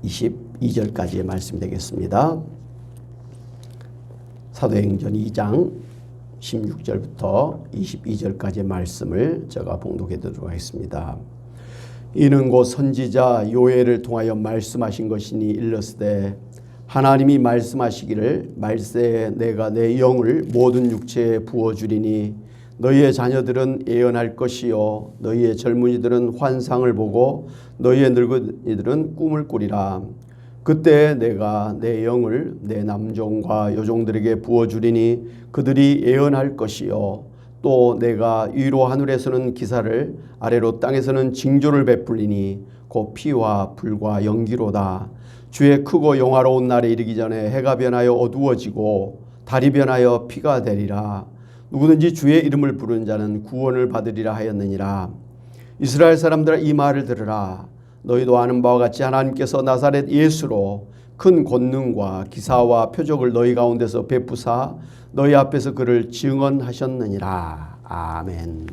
22절까지의 말씀 되겠습니다. 사도행전 2장 16절부터 22절까지의 말씀을 제가 봉독해 드리도록 하겠습니다. 이는 곧 선지자 요엘을 통하여 말씀하신 것이니 일렀으되 하나님이 말씀하시기를 말세에 내가 내 영을 모든 육체에 부어주리니 너희의 자녀들은 예언할 것이요 너희의 젊은이들은 환상을 보고 너희의 늙은이들은 꿈을 꾸리라. 그때 내가 내 영을 내 남종과 여종들에게 부어주리니 그들이 예언할 것이요 또 내가 위로 하늘에서는 기사를 아래로 땅에서는 징조를 베풀리니 곧 피와 불과 연기로다. 주의 크고 영화로운 날에 이르기 전에 해가 변하여 어두워지고 달이 변하여 피가 되리라. 누구든지 주의 이름을 부르는 자는 구원을 받으리라 하였느니라. 이스라엘 사람들아 이 말을 들으라. 너희도 아는 바와 같이 하나님께서 나사렛 예수로 큰 권능과 기사와 표적을 너희 가운데서 베푸사 너희 앞에서 그를 증언하셨느니라. 아멘.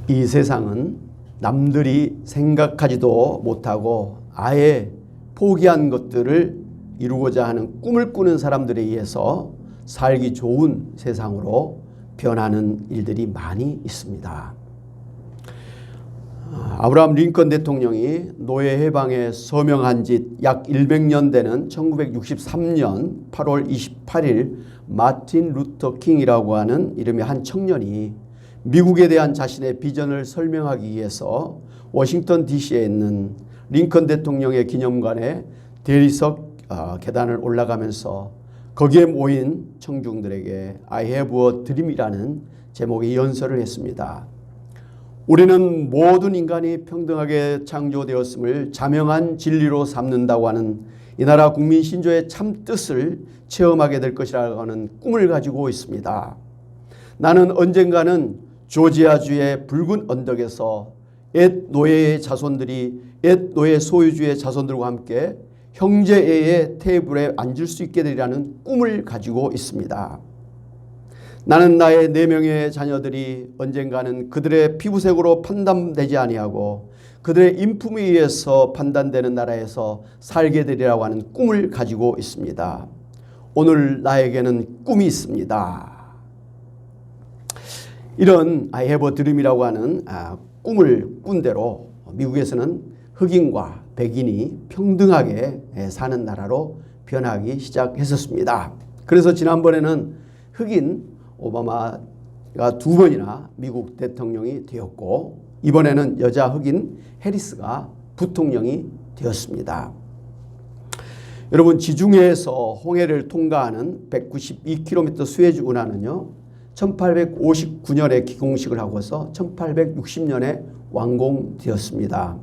이 세상은 남들이 생각하지도 못하고 아예 포기한 것들을 이루고자 하는 꿈을 꾸는 사람들에 의해서 살기 좋은 세상으로 변하는 일들이 많이 있습니다. 아브라함 링컨 대통령이 노예 해방에 서명한 지 약 100년 되는 1963년 8월 28일 마틴 루터 킹이라고 하는 이름의 한 청년이 미국에 대한 자신의 비전을 설명하기 위해서 워싱턴 DC에 있는 링컨 대통령의 기념관에 대리석 계단을 올라가면서 거기에 모인 청중들에게 I have a dream이라는 제목의 연설을 했습니다. 우리는 모든 인간이 평등하게 창조되었음을 자명한 진리로 삼는다고 하는 이 나라 국민 신조의 참 뜻을 체험하게 될 것이라고 하는 꿈을 가지고 있습니다. 나는 언젠가는 조지아주의 붉은 언덕에서 옛 노예의 자손들이 옛 노예 소유주의 자손들과 함께 형제의 테이블에 앉을 수 있게 되리라는 꿈을 가지고 있습니다. 나는 나의 4명의 자녀들이 언젠가는 그들의 피부색으로 판단되지 아니하고 그들의 인품에 의해서 판단되는 나라에서 살게 되리라고 하는 꿈을 가지고 있습니다. 오늘 나에게는 꿈이 있습니다. 이런 I have a dream이라고 하는 꿈을 꾼 대로 미국에서는 흑인과 백인이 평등하게 사는 나라로 변하기 시작했었습니다. 그래서 지난번에는 흑인 오바마가 2번이나 미국 대통령이 되었고 이번에는 여자 흑인 해리스가 부통령이 되었습니다. 여러분 지중해에서 홍해를 통과하는 192km 수에즈 운하는요 1859년에 기공식을 하고서 1860년에 완공되었습니다.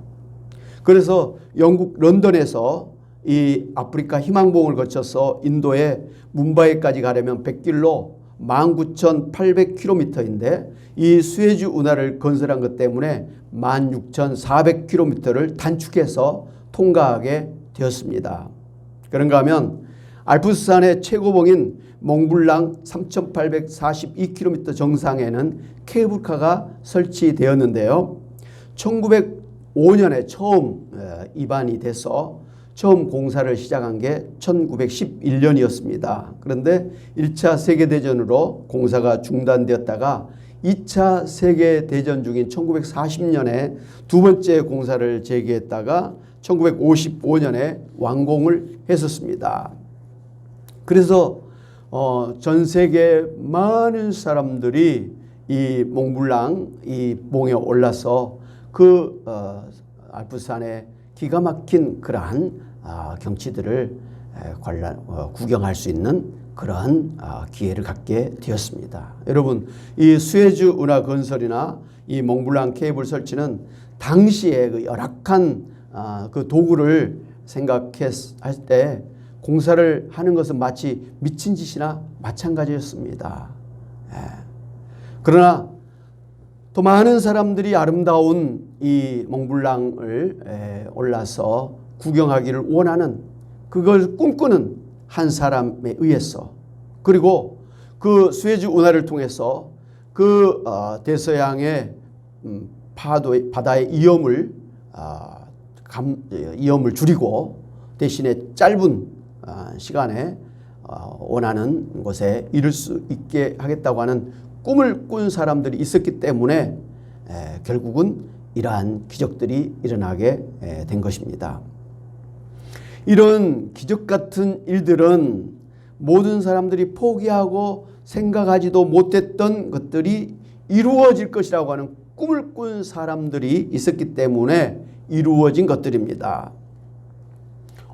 그래서 영국 런던에서 이 아프리카 희망봉을 거쳐서 인도의 뭄바이까지 가려면 100길로 19,800km인데 이 수에즈 운하를 건설한 것 때문에 16,400km를 단축해서 통과하게 되었습니다. 그런가 하면 알프스산의 최고봉인 몽블랑 3,842km 정상에는 케이블카가 설치되었는데요. 1905년에 처음 입안이 돼서 처음 공사를 시작한 게 1911년이었습니다. 그런데 1차 세계대전으로 공사가 중단되었다가 2차 세계대전 중인 1940년에 두 번째 공사를 재개했다가 1955년에 완공을 했었습니다. 그래서 전 세계 많은 사람들이 이 몽블랑 이 봉에 올라서 그 알프스산의 기가 막힌 그러한 경치들을 구경할 수 있는 그러한 기회를 갖게 되었습니다. 여러분 이 수에즈 운하 건설이나 이 몽블랑 케이블 설치는 당시에 그 열악한 그 도구를 생각할 때 공사를 하는 것은 마치 미친 짓이나 마찬가지였습니다. 그러나 또 많은 사람들이 아름다운 이 몽블랑을 올라서 구경하기를 원하는 그걸 꿈꾸는 한 사람에 의해서 그리고 그 수에즈 운하를 통해서 그 대서양의 바다의 위험을 줄이고 대신에 짧은 시간에 원하는 곳에 이룰 수 있게 하겠다고 하는 꿈을 꾼 사람들이 있었기 때문에 결국은 이러한 기적들이 일어나게 된 것입니다. 이런 기적 같은 일들은 모든 사람들이 포기하고 생각하지도 못했던 것들이 이루어질 것이라고 하는 꿈을 꾼 사람들이 있었기 때문에 이루어진 것들입니다.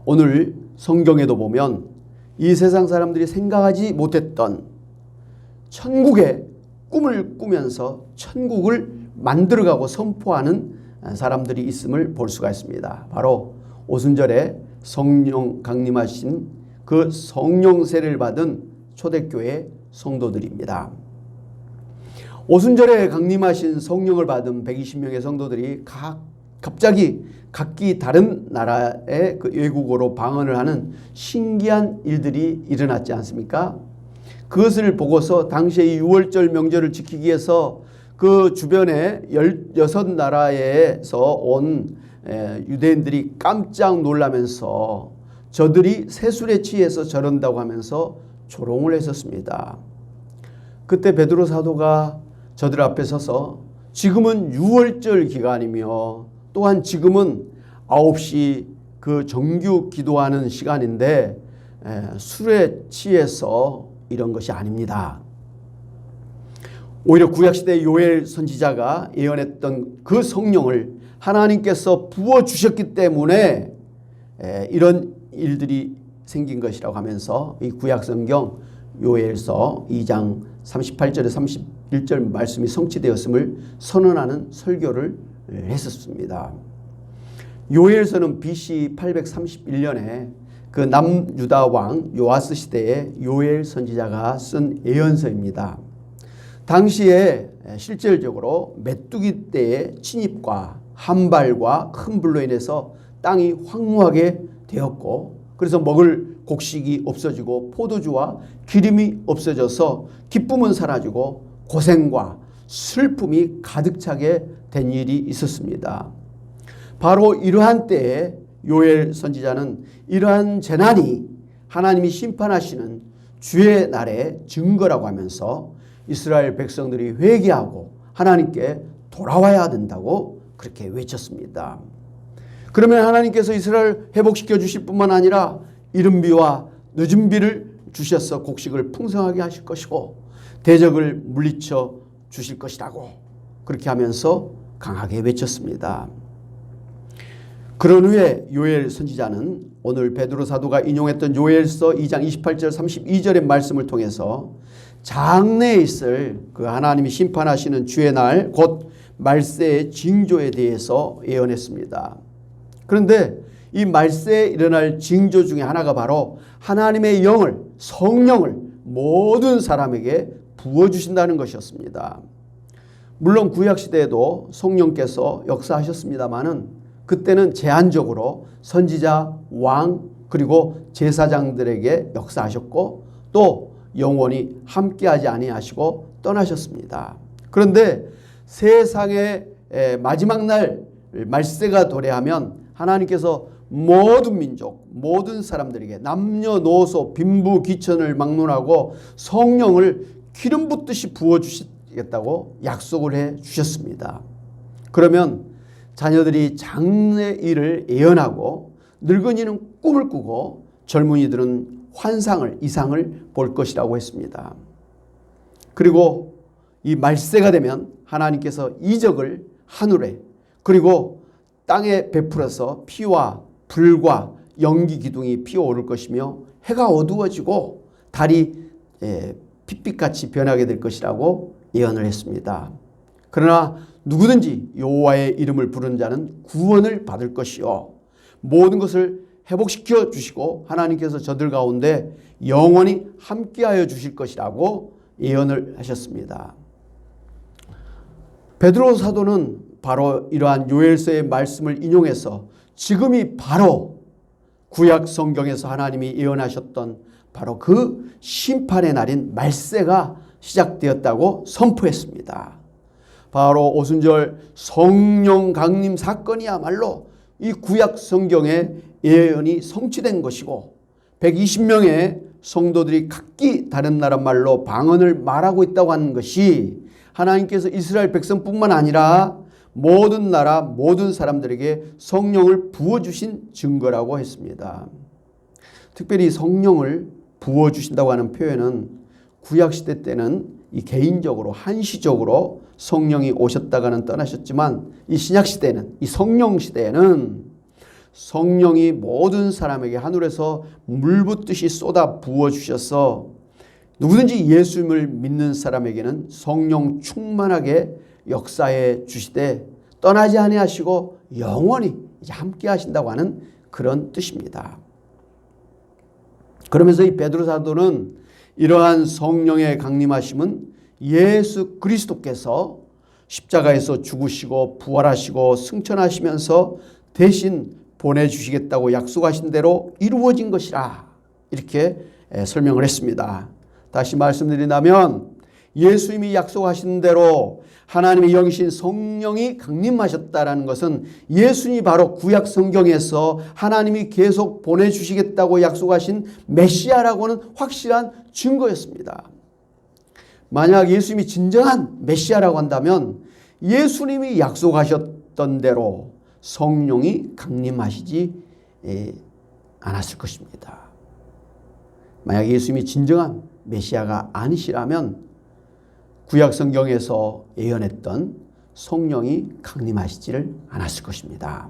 오늘 성경에도 보면 이 세상 사람들이 생각하지 못했던 천국의 꿈을 꾸면서 천국을 만들어가고 선포하는 사람들이 있음을 볼 수가 있습니다. 바로 오순절에 성령 강림하신 그 성령 세례를 받은 초대교회 성도들입니다. 오순절에 강림하신 성령을 받은 120명의 성도들이 갑자기 각기 다른 나라의 그 외국어로 방언을 하는 신기한 일들이 일어났지 않습니까? 그것을 보고서 당시의 유월절 명절을 지키기 위해서 그 주변에 16나라에서 온 유대인들이 깜짝 놀라면서 저들이 세술에 취해서 저런다고 하면서 조롱을 했었습니다. 그때 베드로 사도가 저들 앞에 서서 지금은 유월절 기간이며 또한 지금은 9시 그 정규 기도하는 시간인데 술에 취해서 이런 것이 아닙니다. 오히려 구약시대 요엘 선지자가 예언했던 그 성령을 하나님께서 부어주셨기 때문에 이런 일들이 생긴 것이라고 하면서 이 구약성경 요엘서 2장 38절에 31절 말씀이 성취되었음을 선언하는 설교를 했었습니다. 요엘서는 BC 831년에 그 남유다 왕 요아스 시대에 요엘 선지자가 쓴 예언서입니다. 당시에 실질적으로 메뚜기 떼의 침입과 한발과 큰 불로 인해서 땅이 황무하게 되었고 그래서 먹을 곡식이 없어지고 포도주와 기름이 없어져서 기쁨은 사라지고 고생과 슬픔이 가득 차게 된 일이 있었습니다. 바로 이러한 때에 요엘 선지자는 이러한 재난이 하나님이 심판하시는 주의 날의 증거라고 하면서 이스라엘 백성들이 회개하고 하나님께 돌아와야 된다고 그렇게 외쳤습니다. 그러면 하나님께서 이스라엘 회복시켜 주실 뿐만 아니라 이른 비와 늦은 비를 주셔서 곡식을 풍성하게 하실 것이고 대적을 물리쳐 주실 것이라고 그렇게 하면서 강하게 외쳤습니다. 그런 후에 요엘 선지자는 오늘 베드로 사도가 인용했던 요엘서 2장 28절 32절의 말씀을 통해서 장래에 있을 그 하나님이 심판하시는 주의 날 곧 말세의 징조에 대해서 예언했습니다. 그런데 이 말세에 일어날 징조 중에 하나가 바로 하나님의 영을 성령을 모든 사람에게 부어주신다는 것이었습니다. 물론 구약시대에도 성령께서 역사하셨습니다마는 그때는 제한적으로 선지자, 왕 그리고 제사장들에게 역사하셨고 또 영원히 함께하지 아니하시고 떠나셨습니다. 그런데 세상의 마지막 날 말세가 도래하면 하나님께서 모든 민족, 모든 사람들에게 남녀노소, 빈부, 귀천을 막론하고 성령을 기름 붓듯이 부어주시겠다고 약속을 해 주셨습니다. 그러면 자녀들이 장래일을 예언하고 늙은이는 꿈을 꾸고 젊은이들은 환상을, 이상을 볼 것이라고 했습니다. 그리고 이 말세가 되면 하나님께서 이적을 하늘에 그리고 땅에 베풀어서 피와 불과 연기 기둥이 피어오를 것이며 해가 어두워지고 달이 핏빛같이 변하게 될 것이라고 예언을 했습니다. 그러나 누구든지 여호와의 이름을 부르는 자는 구원을 받을 것이요 모든 것을 회복시켜 주시고 하나님께서 저들 가운데 영원히 함께하여 주실 것이라고 예언을 하셨습니다. 베드로 사도는 바로 이러한 요엘서의 말씀을 인용해서 지금이 바로 구약 성경에서 하나님이 예언하셨던 바로 그 심판의 날인 말세가 시작되었다고 선포했습니다. 바로 오순절 성령 강림 사건이야말로 이 구약 성경의 예언이 성취된 것이고 120명의 성도들이 각기 다른 나라 말로 방언을 말하고 있다고 하는 것이 하나님께서 이스라엘 백성뿐만 아니라 모든 나라 모든 사람들에게 성령을 부어주신 증거라고 했습니다. 특별히 성령을 부어주신다고 하는 표현은 구약시대 때는 이 개인적으로 한시적으로 성령이 오셨다가는 떠나셨지만 이 신약시대는 이 성령시대에는 성령이 모든 사람에게 하늘에서 물 붓듯이 쏟아 부어주셔서 누구든지 예수님을 믿는 사람에게는 성령 충만하게 역사해 주시되 떠나지 아니하시고 영원히 이제 함께 하신다고 하는 그런 뜻입니다. 그러면서 이 베드로 사도는 이러한 성령의 강림하심은 예수 그리스도께서 십자가에서 죽으시고 부활하시고 승천하시면서 대신 보내주시겠다고 약속하신 대로 이루어진 것이라 이렇게 설명을 했습니다. 다시 말씀드린다면 예수님이 약속하신 대로 하나님의 영이신 성령이 강림하셨다는 것은 예수님이 바로 구약 성경에서 하나님이 계속 보내주시겠다고 약속하신 메시아라고는 확실한 증거였습니다. 만약 예수님이 진정한 메시아라고 한다면 예수님이 약속하셨던 대로 성령이 강림하시지 않았을 것입니다. 만약 예수님이 진정한 메시아가 아니시라면 구약 성경에서 예언했던 성령이 강림하시지를 않았을 것입니다.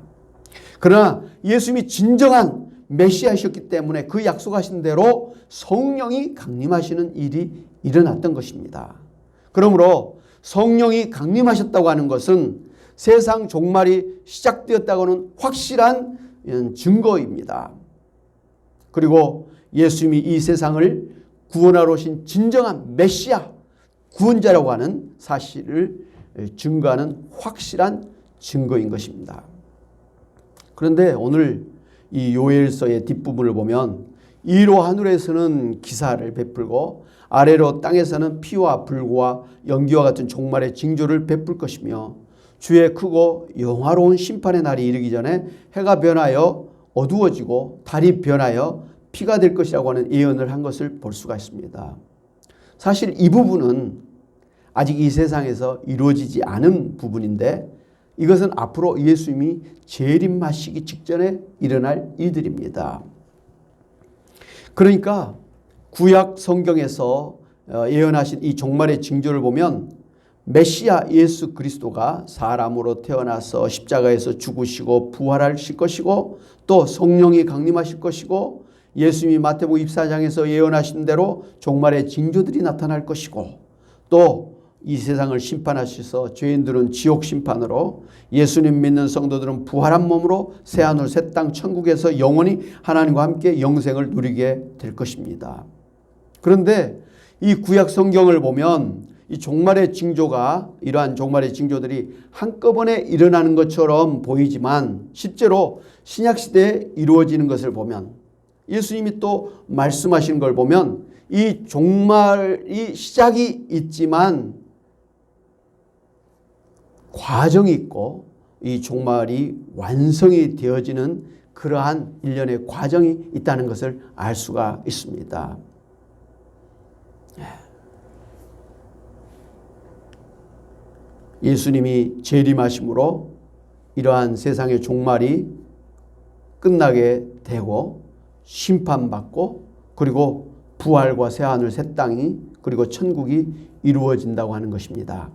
그러나 예수님이 진정한 메시아이셨기 때문에 그 약속하신 대로 성령이 강림하시는 일이 일어났던 것입니다. 그러므로 성령이 강림하셨다고 하는 것은 세상 종말이 시작되었다고는 확실한 증거입니다. 그리고 예수님이 이 세상을 구원하러 오신 진정한 메시아, 구원자라고 하는 사실을 증거하는 확실한 증거인 것입니다. 그런데 오늘 이 요엘서의 뒷부분을 보면 이로 하늘에서는 기사를 베풀고 아래로 땅에서는 피와 불과 연기와 같은 종말의 징조를 베풀 것이며 주의 크고 영화로운 심판의 날이 이르기 전에 해가 변하여 어두워지고 달이 변하여 피가 될 것이라고 하는 예언을 한 것을 볼 수가 있습니다. 사실 이 부분은 아직 이 세상에서 이루어지지 않은 부분인데 이것은 앞으로 예수님이 재림하시기 직전에 일어날 일들입니다. 그러니까 구약 성경에서 예언하신 이 종말의 징조를 보면 메시아 예수 그리스도가 사람으로 태어나서 십자가에서 죽으시고 부활하실 것이고 또 성령이 강림하실 것이고 예수님이 마태복음 24장에서 예언하신 대로 종말의 징조들이 나타날 것이고 또 이 세상을 심판하셔서 죄인들은 지옥 심판으로 예수님 믿는 성도들은 부활한 몸으로 새하늘 새 땅 천국에서 영원히 하나님과 함께 영생을 누리게 될 것입니다. 그런데 이 구약 성경을 보면 이 종말의 징조가 이러한 종말의 징조들이 한꺼번에 일어나는 것처럼 보이지만 실제로 신약시대에 이루어지는 것을 보면 예수님이 또 말씀하신 걸 보면 이 종말이 시작이 있지만 과정이 있고 이 종말이 완성이 되어지는 그러한 일련의 과정이 있다는 것을 알 수가 있습니다. 예수님이 재림하심으로 이러한 세상의 종말이 끝나게 되고 심판받고 그리고 부활과 새하늘 새 땅이 그리고 천국이 이루어진다고 하는 것입니다.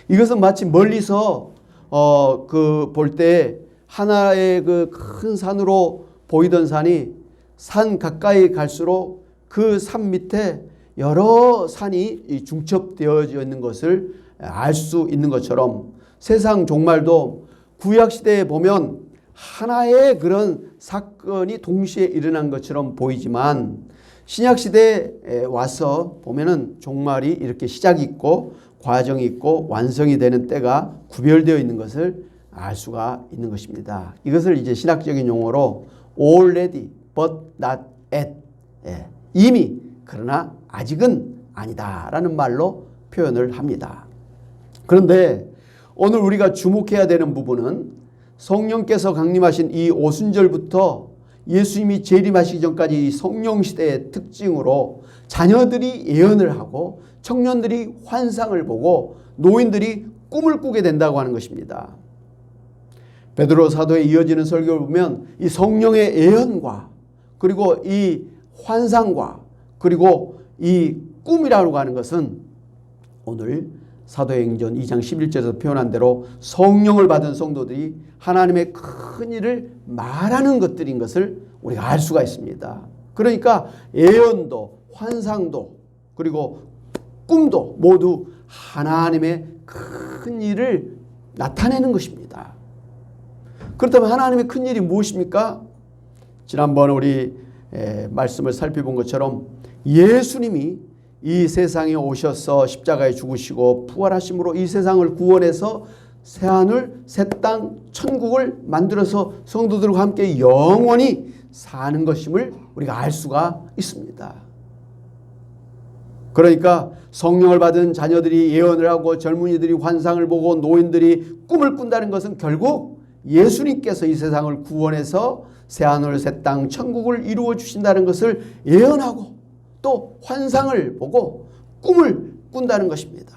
이것은 마치 멀리서 볼 때 하나의 그 큰 산으로 보이던 산이 산 가까이 갈수록 그 산 밑에 여러 산이 중첩되어 있는 것을 알 수 있는 것처럼 세상 종말도 구약시대에 보면 하나의 그런 사건이 동시에 일어난 것처럼 보이지만 신약시대에 와서 보면은 종말이 이렇게 시작이 있고 과정이 있고 완성이 되는 때가 구별되어 있는 것을 알 수가 있는 것입니다. 이것을 이제 신학적인 용어로 already but not yet 이미 그러나 아직은 아니다라는 말로 표현을 합니다. 그런데 오늘 우리가 주목해야 되는 부분은 성령께서 강림하신 이 오순절부터 예수님이 재림하시기 전까지 이 성령시대의 특징으로 자녀들이 예언을 하고 청년들이 환상을 보고 노인들이 꿈을 꾸게 된다고 하는 것입니다. 베드로 사도에 이어지는 설교를 보면 이 성령의 예언과 그리고 이 환상과 그리고 이 꿈이라고 하는 것은 오늘 사도행전 2장 11절에서 표현한 대로 성령을 받은 성도들이 하나님의 큰 일을 말하는 것들인 것을 우리가 알 수가 있습니다. 그러니까 예언도 환상도 그리고 꿈도 모두 하나님의 큰 일을 나타내는 것입니다. 그렇다면 하나님의 큰 일이 무엇입니까? 지난번 우리 말씀을 살펴본 것처럼 예수님이 이 세상에 오셔서 십자가에 죽으시고 부활하심으로 이 세상을 구원해서 새하늘 새 땅 천국을 만들어서 성도들과 함께 영원히 사는 것임을 우리가 알 수가 있습니다. 그러니까 성령을 받은 자녀들이 예언을 하고 젊은이들이 환상을 보고 노인들이 꿈을 꾼다는 것은 결국 예수님께서 이 세상을 구원해서 새하늘 새 땅 천국을 이루어 주신다는 것을 예언하고 또 환상을 보고 꿈을 꾼다는 것입니다.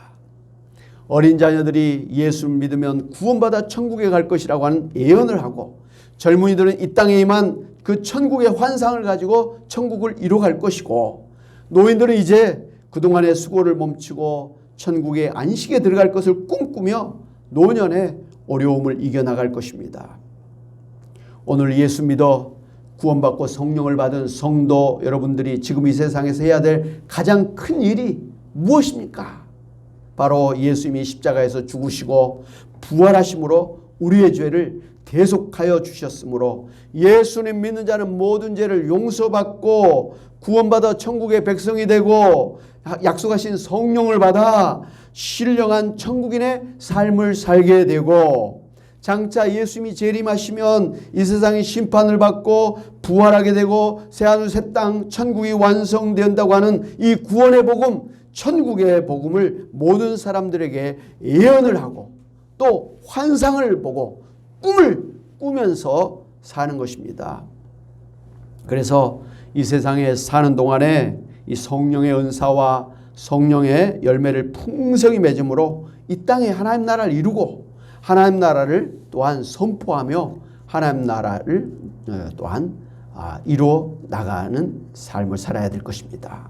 어린 자녀들이 예수를 믿으면 구원받아 천국에 갈 것이라고 하는 예언을 하고 젊은이들은 이 땅에 임한 그 천국의 환상을 가지고 천국을 이루어갈 것이고 노인들은 이제 그동안의 수고를 멈추고 천국의 안식에 들어갈 것을 꿈꾸며 노년의 어려움을 이겨나갈 것입니다. 오늘 예수 믿어 구원받고 성령을 받은 성도 여러분들이 지금 이 세상에서 해야 될 가장 큰 일이 무엇입니까? 바로 예수님이 십자가에서 죽으시고 부활하심으로 우리의 죄를 대속하여 주셨으므로 예수님 믿는 자는 모든 죄를 용서받고 구원받아 천국의 백성이 되고 약속하신 성령을 받아 신령한 천국인의 삶을 살게 되고 장차 예수님이 재림하시면 이 세상의 심판을 받고 부활하게 되고 새하늘 새 땅 천국이 완성된다고 하는 이 구원의 복음, 천국의 복음을 모든 사람들에게 예언을 하고 또 환상을 보고 꿈을 꾸면서 사는 것입니다. 그래서 이 세상에 사는 동안에 이 성령의 은사와 성령의 열매를 풍성히 맺음으로 이 땅에 하나님 나라를 이루고 하나님 나라를 또한 선포하며 하나님 나라를 또한 이루어 나가는 삶을 살아야 될 것입니다.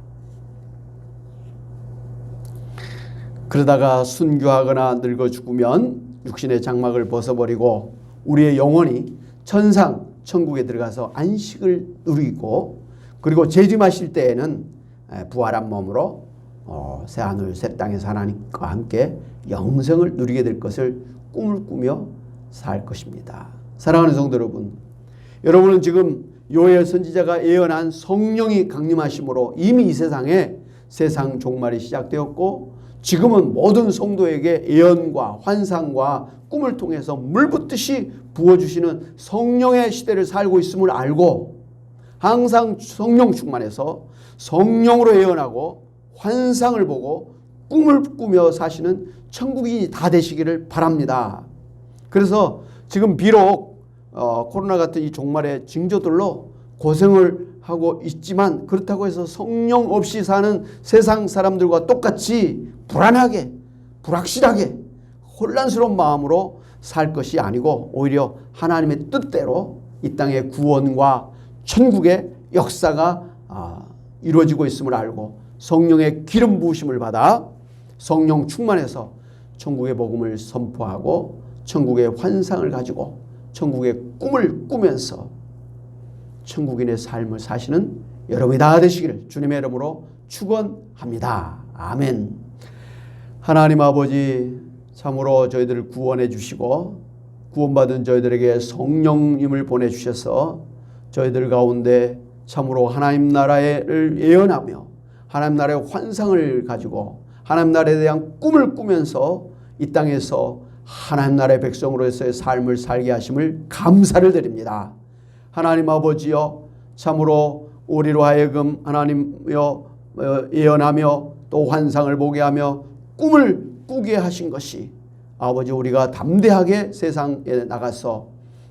그러다가 순교하거나 늙어 죽으면 육신의 장막을 벗어버리고 우리의 영혼이 천상 천국에 들어가서 안식을 누리고 그리고 재림하실 때에는 부활한 몸으로 새하늘 새 땅에서 하나님과 함께 영생을 누리게 될 것을 꿈을 꾸며 살 것입니다. 사랑하는 성도 여러분, 여러분은 지금 요엘 선지자가 예언한 성령이 강림하심으로 이미 이 세상에 세상 종말이 시작되었고 지금은 모든 성도에게 예언과 환상과 꿈을 통해서 물붓듯이 부어주시는 성령의 시대를 살고 있음을 알고 항상 성령 충만해서 성령으로 예언하고 환상을 보고 꿈을 꾸며 사시는 천국인이 다 되시기를 바랍니다. 그래서 지금 비록 코로나 같은 이 종말의 징조들로 고생을 하고 있지만 그렇다고 해서 성령 없이 사는 세상 사람들과 똑같이 불안하게 불확실하게 혼란스러운 마음으로 살 것이 아니고 오히려 하나님의 뜻대로 이 땅의 구원과 천국의 역사가 이루어지고 있음을 알고 성령의 기름 부으심을 받아 성령 충만해서 천국의 복음을 선포하고 천국의 환상을 가지고 천국의 꿈을 꾸면서 천국인의 삶을 사시는 여러분이 다 되시기를 주님의 이름으로 축원합니다. 아멘. 하나님 아버지, 참으로 저희들을 구원해 주시고 구원받은 저희들에게 성령님을 보내주셔서 저희들 가운데 참으로 하나님 나라를 예언하며 하나님 나라의 환상을 가지고 하나님 나라에 대한 꿈을 꾸면서 이 땅에서 하나님 나라의 백성으로서의 삶을 살게 하심을 감사를 드립니다. 하나님 아버지여, 참으로 우리로 하여금 하나님여 예언하며 또 환상을 보게 하며 꿈을 꾸게 하신 것이 아버지 우리가 담대하게 세상에 나가서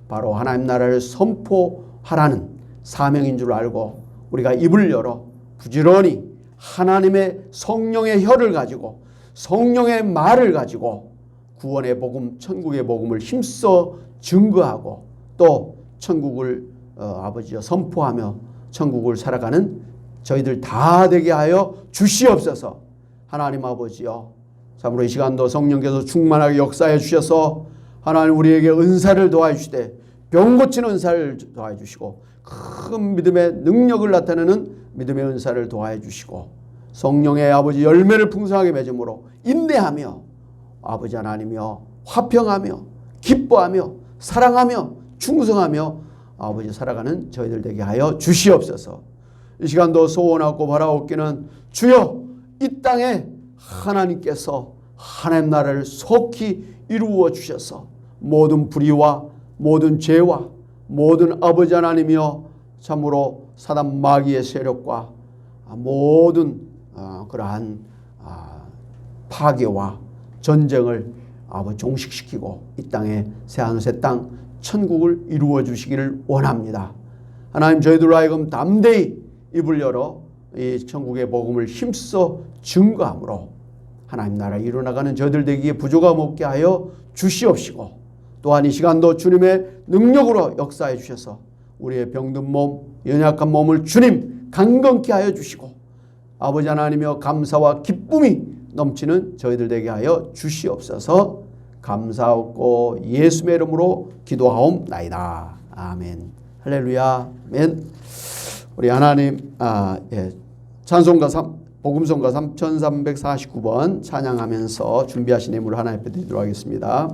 바로 하나님 나라를 선포하라는 사명인 줄 알고 우리가 입을 열어 부지런히 하나님의 성령의 혀를 가지고 성령의 말을 가지고 구원의 복음, 천국의 복음을 힘써 증거하고 또 천국을 아버지여 선포하며 천국을 살아가는 저희들 다 되게 하여 주시옵소서. 하나님 아버지여, 참으로 이 시간도 성령께서 충만하게 역사해 주셔서 하나님 우리에게 은사를 도와해 주시되 병 고치는 은사를 도와해 주시고 큰 믿음의 능력을 나타내는 믿음의 은사를 도와해 주시고 성령의 아버지 열매를 풍성하게 맺음으로 인내하며 아버지 하나님이여 화평하며 기뻐하며 사랑하며 충성하며 아버지 살아가는 저희들 되게 하여 주시옵소서. 이 시간도 소원하고 바라옵기는 주여 이 땅에 하나님께서 하나님 나라를 속히 이루어 주셔서 모든 불의와 모든 죄와 모든 아버지 하나님이여 참으로 사단 마귀의 세력과 모든 그러한 파괴와 전쟁을 아버지 종식시키고 이 땅에 새하늘 새 땅 천국을 이루어 주시기를 원합니다. 하나님 저희들로 하여금 담대히 입을 열어 이 천국의 복음을 힘써 증거함으로 하나님 나라 이루어나가는 저희들 되기에 부족함 없게 하여 주시옵시고 또한 이 시간도 주님의 능력으로 역사해 주셔서 우리의 병든 몸, 연약한 몸을 주님 강건케 하여 주시고 아버지 하나님이여 감사와 기쁨이 넘치는 저희들 되게 하여 주시옵소서. 감사하고 예수의 이름으로 기도하옵나이다. 아멘. 할렐루야. 아멘. 우리 하나님 찬송가 복음송가 3349번 찬양하면서 준비하신 예물을 하나님 앞에 드리도록 하겠습니다.